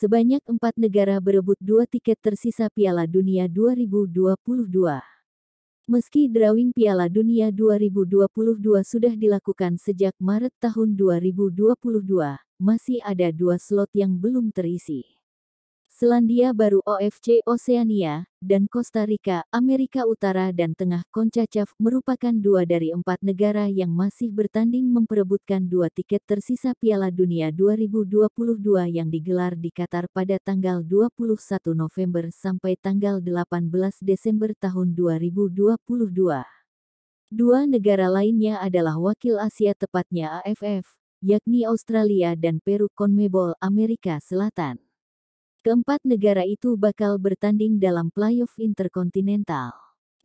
Sebanyak 4 negara berebut 2 tiket tersisa Piala Dunia 2022. Meski drawing Piala Dunia 2022 sudah dilakukan sejak Maret tahun 2022, masih ada 2 slot yang belum terisi. Selandia Baru OFC Oseania, dan Costa Rica, Amerika Utara dan Tengah CONCACAF merupakan 2 dari 4 negara yang masih bertanding memperebutkan 2 tiket tersisa Piala Dunia 2022 yang digelar di Qatar pada tanggal 21 November sampai tanggal 18 Desember tahun 2022. 2 negara lainnya adalah wakil Asia tepatnya AFF, yakni Australia dan Peru CONMEBOL Amerika Selatan. Keempat negara itu bakal bertanding dalam playoff interkontinental.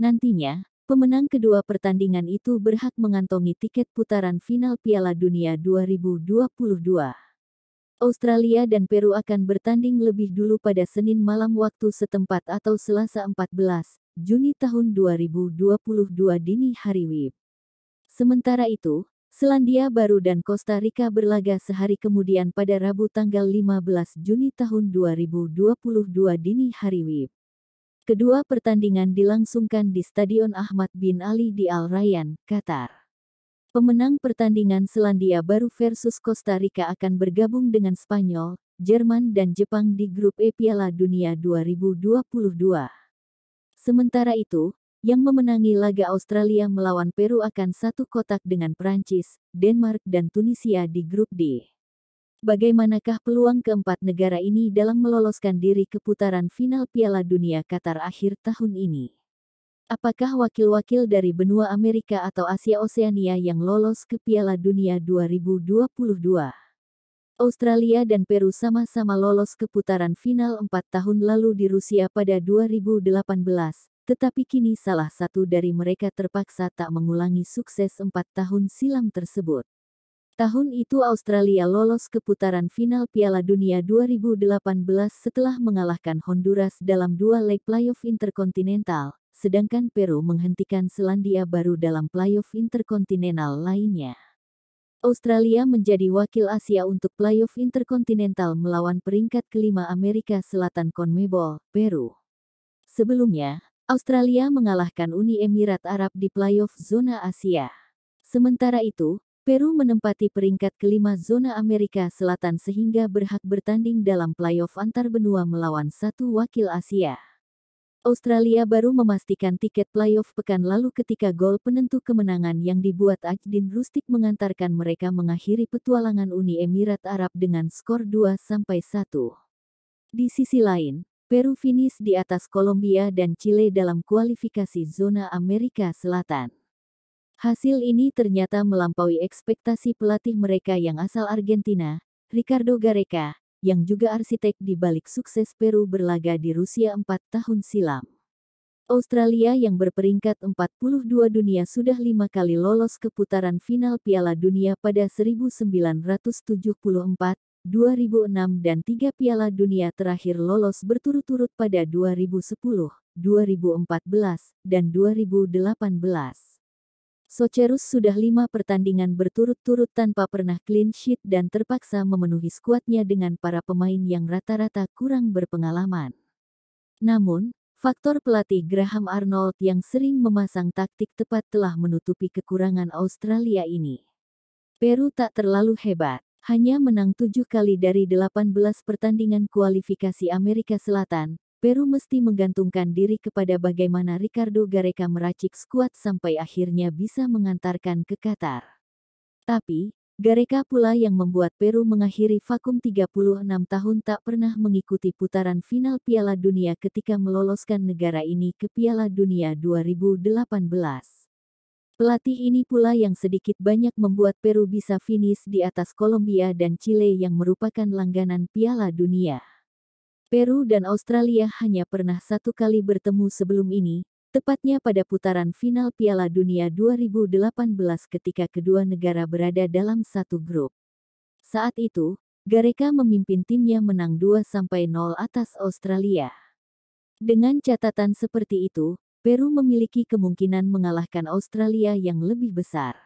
Nantinya, pemenang kedua pertandingan itu berhak mengantongi tiket putaran final Piala Dunia 2022. Australia dan Peru akan bertanding lebih dulu pada Senin malam waktu setempat atau Selasa 14 Juni tahun 2022 dini hari WIB. Sementara itu, Selandia Baru dan Costa Rica berlaga sehari kemudian pada Rabu tanggal 15 Juni tahun 2022 dini hari WIB. Kedua pertandingan dilangsungkan di Stadion Ahmad bin Ali di Al Rayyan, Qatar. Pemenang pertandingan Selandia Baru versus Costa Rica akan bergabung dengan Spanyol, Jerman dan Jepang di grup E Piala Dunia 2022. Sementara itu, yang memenangi laga Australia melawan Peru akan satu kotak dengan Prancis, Denmark dan Tunisia di grup D. Bagaimanakah peluang keempat negara ini dalam meloloskan diri ke putaran final Piala Dunia Qatar akhir tahun ini? Apakah wakil-wakil dari benua Amerika atau Asia Oseania yang lolos ke Piala Dunia 2022? Australia dan Peru sama-sama lolos ke putaran final 4 tahun lalu di Rusia pada 2018. Tetapi kini salah satu dari mereka terpaksa tak mengulangi sukses 4 tahun silam tersebut. Tahun itu Australia lolos ke putaran final Piala Dunia 2018 setelah mengalahkan Honduras dalam 2 leg playoff interkontinental, sedangkan Peru menghentikan Selandia Baru dalam playoff interkontinental lainnya. Australia menjadi wakil Asia untuk playoff interkontinental melawan peringkat kelima Amerika Selatan CONMEBOL, Peru. Sebelumnya, Australia mengalahkan Uni Emirat Arab di playoff zona Asia. Sementara itu, Peru menempati peringkat kelima zona Amerika Selatan sehingga berhak bertanding dalam playoff antar benua melawan satu wakil Asia. Australia baru memastikan tiket playoff pekan lalu ketika gol penentu kemenangan yang dibuat Ajdin Rustik mengantarkan mereka mengakhiri petualangan Uni Emirat Arab dengan skor 2-1. Di sisi lain, Peru finish di atas Kolombia dan Chile dalam kualifikasi zona Amerika Selatan. Hasil ini ternyata melampaui ekspektasi pelatih mereka yang asal Argentina, Ricardo Gareca, yang juga arsitek di balik sukses Peru berlaga di Rusia 4 tahun silam. Australia yang berperingkat 42 dunia sudah 5 kali lolos ke putaran final Piala Dunia pada 1974, 2006 dan 3 Piala Dunia terakhir lolos berturut-turut pada 2010, 2014, dan 2018. Socerus sudah 5 pertandingan berturut-turut tanpa pernah clean sheet dan terpaksa memenuhi skuadnya dengan para pemain yang rata-rata kurang berpengalaman. Namun, faktor pelatih Graham Arnold yang sering memasang taktik tepat telah menutupi kekurangan Australia ini. Peru tak terlalu hebat. Hanya menang 7 kali dari 18 pertandingan kualifikasi Amerika Selatan, Peru mesti menggantungkan diri kepada bagaimana Ricardo Gareca meracik skuad sampai akhirnya bisa mengantarkan ke Qatar. Tapi, Gareca pula yang membuat Peru mengakhiri vakum 36 tahun tak pernah mengikuti putaran final Piala Dunia ketika meloloskan negara ini ke Piala Dunia 2018. Pelatih ini pula yang sedikit banyak membuat Peru bisa finish di atas Kolombia dan Chile yang merupakan langganan Piala Dunia. Peru dan Australia hanya pernah 1 kali bertemu sebelum ini, tepatnya pada putaran final Piala Dunia 2018 ketika kedua negara berada dalam satu grup. Saat itu, Gareca memimpin timnya menang 2-0 atas Australia. Dengan catatan seperti itu, Peru memiliki kemungkinan mengalahkan Australia yang lebih besar.